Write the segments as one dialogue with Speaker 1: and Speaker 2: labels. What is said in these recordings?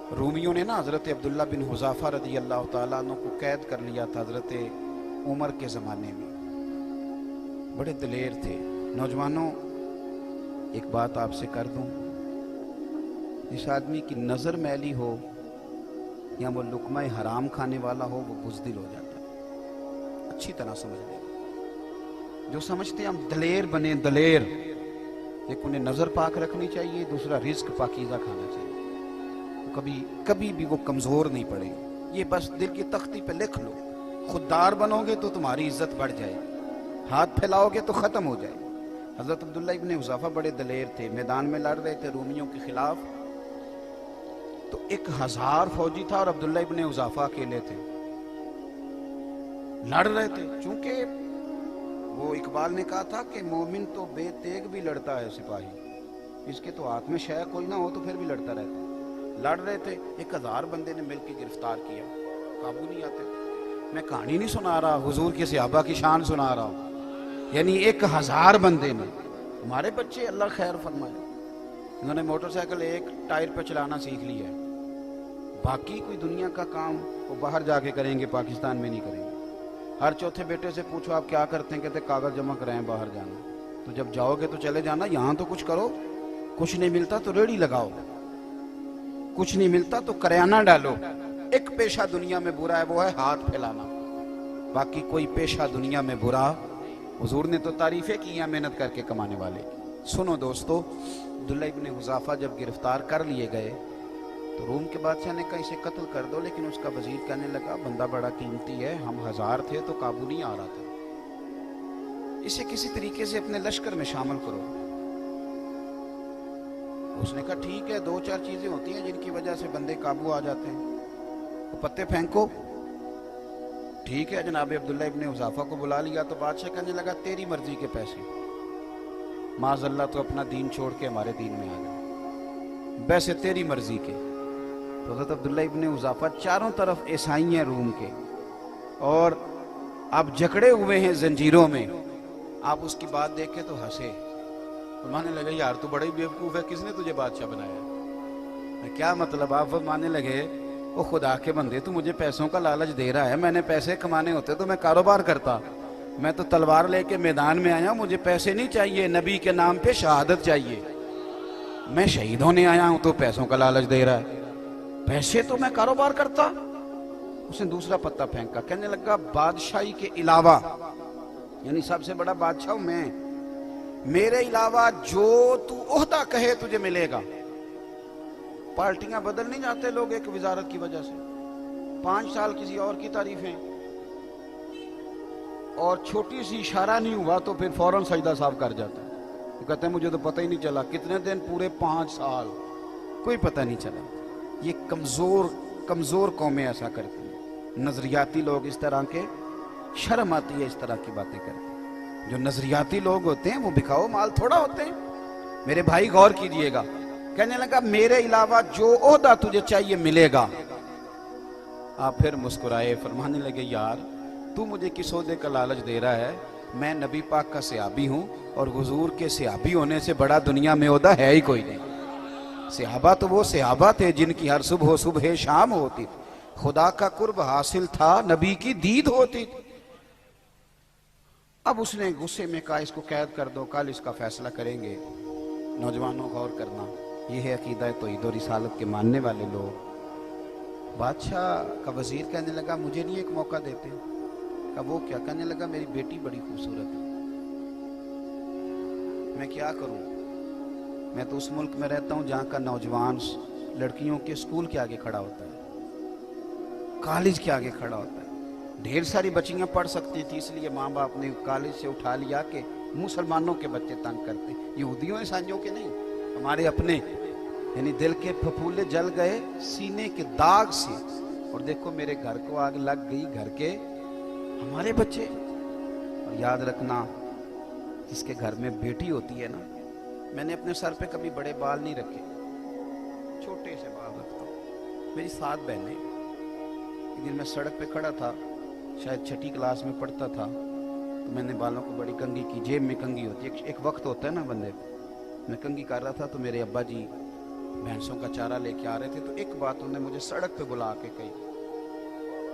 Speaker 1: رومیوں نے نا حضرت عبداللہ بن حذافہ رضی اللہ تعالیٰ عنہ کو قید کر لیا تھا حضرت عمر کے زمانے میں. بڑے دلیر تھے. نوجوانوں ایک بات آپ سے کر دوں، جس آدمی کی نظر میلی ہو یا وہ لقمہ حرام کھانے والا ہو وہ بزدل ہو جاتا ہے. اچھی طرح سمجھ لیں. جو سمجھتے ہیں ہم دلیر بنے، دلیر، ایک انہیں نظر پاک رکھنی چاہیے، دوسرا رزق پاکیزہ کھانا چاہیے. کبھی بھی وہ کمزور نہیں پڑے. یہ بس دل کی تختی پہ لکھ لو. خوددار بنو گے تو تمہاری عزت بڑھ جائے، ہاتھ پھیلاؤ گے تو ختم ہو جائے. حضرت عبداللہ ابن حذافہ بڑے دلیر تھے. میدان میں لڑ رہے تھے رومیوں کے خلاف. تو 1000 فوجی تھا اور عبداللہ ابن حذافہ اکیلے تھے. لڑ رہے تھے. چونکہ وہ اقبال نے کہا تھا کہ مومن تو بے تیغ بھی لڑتا ہے سپاہی، اس کے تو ہاتھ میں شے کوئی نہ ہو تو پھر بھی لڑتا رہتا ہے. لڑ رہے تھے. 1000 بندے نے مل کے گرفتار کیا. قابو نہیں آتے. میں کہانی نہیں سنا رہا، حضور کے صحابہ کی شان سنا رہا ہوں. یعنی 1000 بندے نے. ہمارے بچے اللہ خیر فرمائے، انہوں نے موٹر سائیکل ایک ٹائر پہ چلانا سیکھ لیا ہے. باقی کوئی دنیا کا کام وہ باہر جا کے کریں گے، پاکستان میں نہیں کریں گے. ہر چوتھے بیٹے سے پوچھو آپ کیا کرتے ہیں، کہتے کاغذ جمع کرائیں باہر جانا. تو جب جاؤ گے تو چلے جانا، یہاں تو کچھ کرو. کچھ نہیں ملتا تو ریڑھی لگاؤ، کچھ نہیں ملتا تو کریانہ ڈالو. ایک پیشہ دنیا میں برا ہے، وہ ہے ہاتھ پھیلانا. باقی کوئی پیشہ دنیا میں برا، حضور نے تو تعریفیں کی ہیں محنت کر کے کمانے والے. سنو دوستو، عبداللہ ابن حذافہ جب گرفتار کر لیے گئے تو روم کے بادشاہ نے کہا اسے قتل کر دو. لیکن اس کا وزیر کہنے لگا بندہ بڑا قیمتی ہے، ہم 1000 تھے تو قابو نہیں آ رہا تھا، اسے کسی طریقے سے اپنے لشکر میں شامل کرو. اس نے کہا ٹھیک ہے، 2-4 چیزیں ہوتی ہیں جن کی وجہ سے بندے قابو آ جاتے ہیں. تو پتے پھینکو. ٹھیک ہے، جناب عبداللہ ابن حذافہ کو بلا لیا. تو بادشاہ کہنے لگا تیری مرضی کے پیسے. معاذ اللہ تو اپنا دین چھوڑ کے ہمارے دین میں آ گئے. ویسے تیری مرضی کے. تو حضرت عبداللہ ابن حذافہ چاروں طرف عیسائی ہیں روم کے، اور اب جکڑے ہوئے ہیں زنجیروں میں. آپ اس کی بات دیکھے تو ہنسے. فرمانے لگے یار تو بڑا ہی بیوقوف ہے، کس نے تجھے بادشاہ بنایا؟ کیا مطلب؟ آپ فرمانے لگے وہ خدا کے بندے، تو مجھے پیسوں کا لالچ دے رہا ہے. میں نے پیسے کمانے ہوتے تو میں کاروبار کرتا. میں تو تلوار لے کے میدان میں آیا ہوں، مجھے پیسے نہیں چاہیے، نبی کے نام پہ شہادت چاہیے. میں شہید ہونے آیا ہوں تو پیسوں کا لالچ دے رہا ہے. پیسے تو میں کاروبار کرتا. اس نے دوسرا پتہ پھینکا. کہنے لگا بادشاہی کے علاوہ، یعنی سب سے بڑا بادشاہ ہوں میں، میرے علاوہ جو تو عہدہ کہے تجھے ملے گا. پارٹیاں بدل نہیں جاتے لوگ ایک وزارت کی وجہ سے. 5 سال کسی اور کی تعریفیں، اور چھوٹی سی اشارہ نہیں ہوا تو پھر فوراً سجدہ صاف کر جاتا ہے. وہ کہتے ہیں مجھے تو پتہ ہی نہیں چلا. کتنے دن؟ پورے 5 سال کوئی پتہ نہیں چلا. یہ کمزور قومیں ایسا کرتی ہیں. نظریاتی لوگ اس طرح کے، شرم آتی ہے اس طرح کی باتیں کرتے ہیں. جو نظریاتی لوگ ہوتے ہیں وہ بکھاؤ مال تھوڑا ہوتے ہیں. میرے بھائی غور کیجئے گا. کہنے لگا میرے علاوہ جو عہدہ تجھے چاہیے ملے گا. آپ پھر مسکرائے. فرمانے لگے یار تو مجھے کس عہدے کا لالچ دے رہا ہے؟ میں نبی پاک کا صحابی ہوں، اور حضور کے صحابی ہونے سے بڑا دنیا میں عہدہ ہے ہی کوئی نہیں. صحابہ تو وہ صحابہ تھے جن کی ہر صبح شام ہوتی تھی. خدا کا قرب حاصل تھا، نبی کی دید ہوتی تھی. اب اس نے غصے میں کہا اس کو قید کر دو، کل اس کا فیصلہ کریں گے. نوجوانوں غور کرنا، یہ ہے عقیدہ توحید و رسالت کے ماننے والے لوگ. بادشاہ کا وزیر کہنے لگا مجھے نہیں ایک موقع دیتے؟ کہا وہ کیا؟ کہنے لگا میری بیٹی بڑی خوبصورت ہے، میں کیا کروں؟ میں تو اس ملک میں رہتا ہوں جہاں کا نوجوان لڑکیوں کے اسکول کے آگے کھڑا ہوتا ہے، کالج کے آگے کھڑا ہوتا ہے. ڈھیر ساری بچیاں پڑھ سکتی تھی، اس لیے ماں باپ نے کالج سے اٹھا لیا کہ مسلمانوں کے بچے تنگ کرتے. یہودیوں عیسائیوں کے نہیں، ہمارے اپنے. یعنی دل کے پھپھولے جل گئے سینے کے داغ سے. اور دیکھو میرے گھر کو آگ لگ گئی، گھر کے ہمارے بچے. اور یاد رکھنا جس کے گھر میں بیٹی ہوتی ہے نا، میں نے اپنے سر پہ کبھی بڑے بال نہیں رکھے، چھوٹے سے بال رکھتا ہوں. میری 7 بہنیں. ایک دن میں سڑک پہ کھڑا تھا، شاید 6ٹھی کلاس میں پڑھتا تھا، تو میں نے بالوں کو بڑی کنگھی کی. جیب میں کنگھی ہوتی ہے، ایک وقت ہوتا ہے نا بندے. میں کنگھی کر رہا تھا تو میرے ابا جی भैंसों का चारा लेके आ रहे थे, तो एक बात उन्होंने मुझे सड़क पे बुला के कही।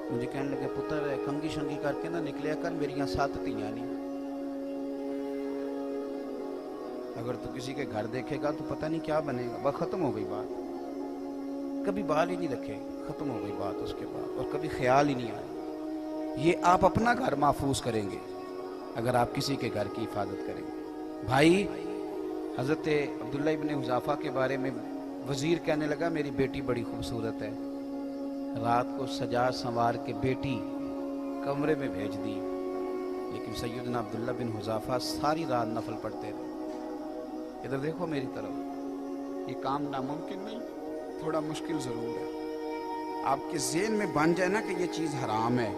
Speaker 1: मुझे कहने लगे, पुत्र कंगी शंगी करके ना निकलिया कर, मेरी 7 तियां नहीं। अगर तू किसी के घर देखेगा तो पता नहीं क्या बनेगा। वह खत्म हो गई बात, कभी बाल ही नहीं रखे, खत्म हो गई बात उसके बाद, और कभी ख्याल ही नहीं आया। ये आप अपना घर महफूज करेंगे अगर आप किसी के घर की हिफाजत करेंगे। भाई, हज़रत अब्दुल्ला इब्न हुज़ाफ़ा के बारे में वज़ीर कहने लगा, मेरी बेटी बड़ी खूबसूरत है। रात को सजा संवार के बेटी कमरे में भेज दी, लेकिन सैयदना अब्दुल्ला बिन हुज़ाफ़ा सारी रात नफल पढ़ते रहे। इधर देखो मेरी तरफ, ये काम नामुमकिन नहीं, थोड़ा मुश्किल ज़रूर है। आपके ज़हन में बन जाए ना कि ये चीज़ हराम है,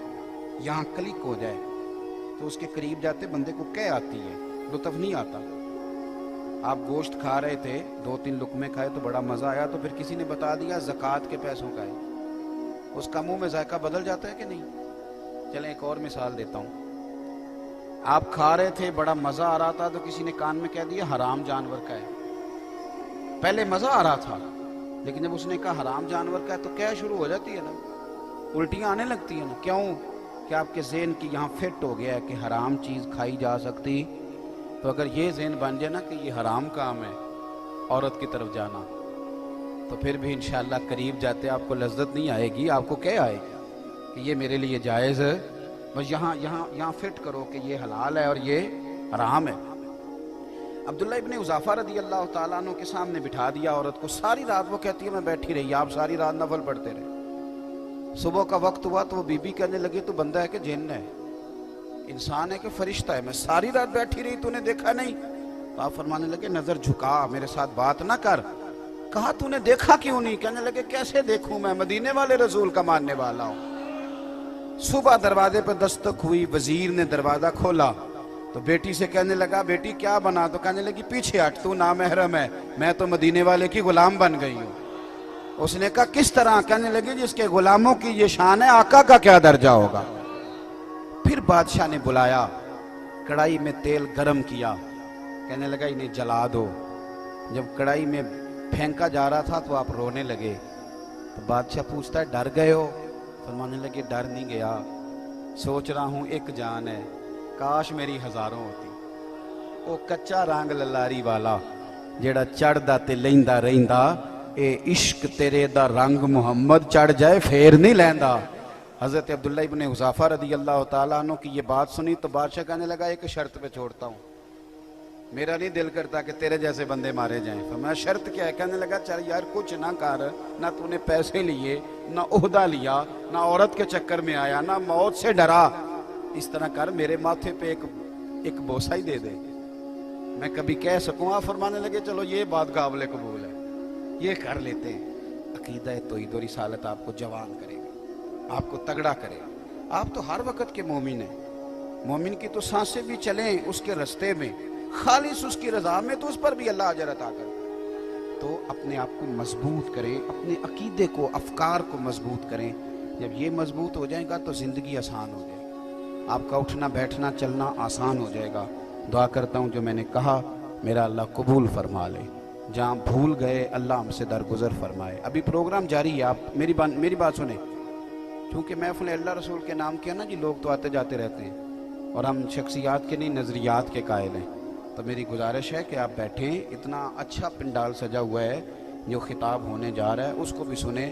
Speaker 1: यहाँ क्लिक हो जाए, तो उसके करीब जाते बंदे को क्या आती है, लुत्फ़ नहीं आता। आप गोश्त खा रहे थे, 2-3 लुकमे खाए तो बड़ा मज़ा आया, तो फिर किसी ने बता दिया ज़कात के पैसों का है, उसका मुंह में जायका बदल जाता है कि नहीं। चलें एक और मिसाल देता हूँ। आप खा रहे थे, बड़ा मज़ा आ रहा था, तो किसी ने कान में कह दिया हराम जानवर का है। पहले मज़ा आ रहा था, लेकिन जब उसने कहा हराम जानवर का है, तो क्या शुरू हो जाती है ना, उल्टियाँ आने लगती है ना। क्यों? कि आपके ज़हन की यहाँ फिट हो गया है कि हराम चीज़ खाई जा सकती। तो अगर ये ज़हन बन जाए ना कि ये हराम काम है औरत की तरफ जाना, तो फिर भी इंशाअल्लाह करीब जाते आपको लज्जत नहीं आएगी, आपको क्या आएगी कि ये मेरे लिए जायज़ है। बस यहाँ फिट करो कि ये हलाल है और ये हराम है। अब्दुल्ला इब्न हुज़ाफ़ा रदी अल्लाह ताला अन्हु के सामने बिठा दिया औरत को। सारी रात वो कहती है मैं बैठी रही, आप सारी रात नफल पढ़ते रहे। सुबह का वक्त हुआ तो वो बीबी कहने लगी, तू बंदा है कि जिन्न है, इंसान है कि फरिश्ता है, मैं सारी रात बैठी रही, तूने देखा नहीं? तो आप फरमाने लगे, नजर झुका, मेरे साथ बात ना कर। कहा तूने देखा क्यों नहीं? कहने लगे, कैसे देखूं, मैं मदीने वाले रसूल का मानने वाला हूं। सुबह दरवाजे पर दस्तक हुई, वजीर ने दरवाजा खोला तो बेटी से कहने लगा, बेटी क्या बना? तो कहने लगी, पीछे हट, तू नामहरम है, मैं तो मदीने वाले की गुलाम बन गई हूं। उसने कहा किस तरह? कहने लगी, जिसके गुलामों की ये शान है, आका का क्या दर्जा होगा। फिर बादशाह ने बुलाया, कढ़ाई में तेल गरम किया, कहने लगा इन्हें जला दो। जब कढ़ाई में फेंका जा रहा था तो आप रोने लगे। तो बादशाह पूछता है, डर गए हो? फरमाने लगे, डर नहीं गया, सोच रहा हूं एक जान है, काश मेरी हजारों होती। वो कच्चा रंग ललारी वाला जेड़ा चढ़दा ते लैंदा रहिंदा, ए इश्क तेरे दा रंग मुहम्मद चढ़ जाए फेर नहीं लैंदा। हज़रत अब्दुल्ला इब्न हुज़ाफ़ा रदी अल्लाह ताला अन्हु की ये बात सुनी तो बादशाह कहने लगा, एक शर्त पे छोड़ता हूँ, मेरा नहीं दिल करता कि तेरे जैसे बंदे मारे जाएं। फरमाया शर्त क्या है? कहने लगा, चल यार कुछ ना कर, ना तूने पैसे लिए, ना ओहदा लिया, ना औरत के चक्कर में आया, ना मौत से डरा, इस तरह कर, मेरे माथे पे एक बोसा ही दे दे, मैं कभी कह सकूँ। आप फरमाने लगे, चलो ये बात काबिल कबूल है, ये कर लेते हैं। अकीदा तौहीद और रिसालत आपको जवान करेगा, आपको तगड़ा करेगा। आप तो हर वक्त के मोमिन हैं, मोमिन की तो सांसें भी चलें उसके रास्ते में, खालिस उसकी रजा में, तो उस पर भी अल्लाह अजर अता कर। तो अपने आप को मजबूत करें, अपने अकीदे को, अफकार को मजबूत करें। जब ये मजबूत हो जाएगा तो ज़िंदगी आसान हो जाएगी, आपका उठना बैठना चलना आसान हो जाएगा। दुआ करता हूँ जो मैंने कहा मेरा अल्लाह कबूल फरमा ले, जहाँ भूल गए अल्लाह हमसे दरगुजर फरमाए। अभी प्रोग्राम जारी है, आप मेरी बात सुने, क्योंकि महफिल अल्लाह रसूल के नाम के है ना जी, लोग तो आते जाते रहते हैं और हम शख्सियात के नहीं नज़रियात के कायल हैं। तो मेरी गुजारिश है कि आप बैठें, इतना अच्छा पंडाल सजा हुआ है, जो खिताब होने जा रहा है उसको भी सुने।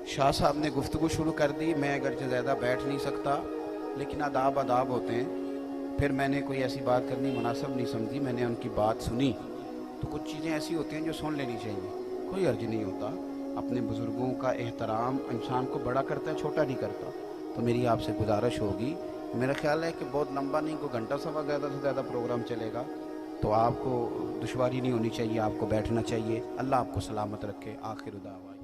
Speaker 1: शाह साहब ने गुफ्तगू शुरू कर दी, मैं अगरचे ज़्यादा बैठ नहीं सकता, लेकिन आदाब होते हैं। फिर मैंने कोई ऐसी बात करनी मुनासिब नहीं समझी, मैंने उनकी बात सुनी। तो कुछ चीज़ें ऐसी होती हैं जो सुन लेनी चाहिए, कोई अर्ज नहीं होता। अपने बुज़ुर्गों का एहतराम इंसान को बड़ा करता है, छोटा नहीं करता। तो मेरी आपसे गुजारिश होगी, मेरा ख्याल है कि बहुत लंबा नहीं, कोई घंटा सवा ज़्यादा से ज़्यादा प्रोग्राम चलेगा, तो आपको दुश्वारी नहीं होनी चाहिए, आपको बैठना चाहिए। अल्लाह आपको सलामत रखे। आखिर दावा।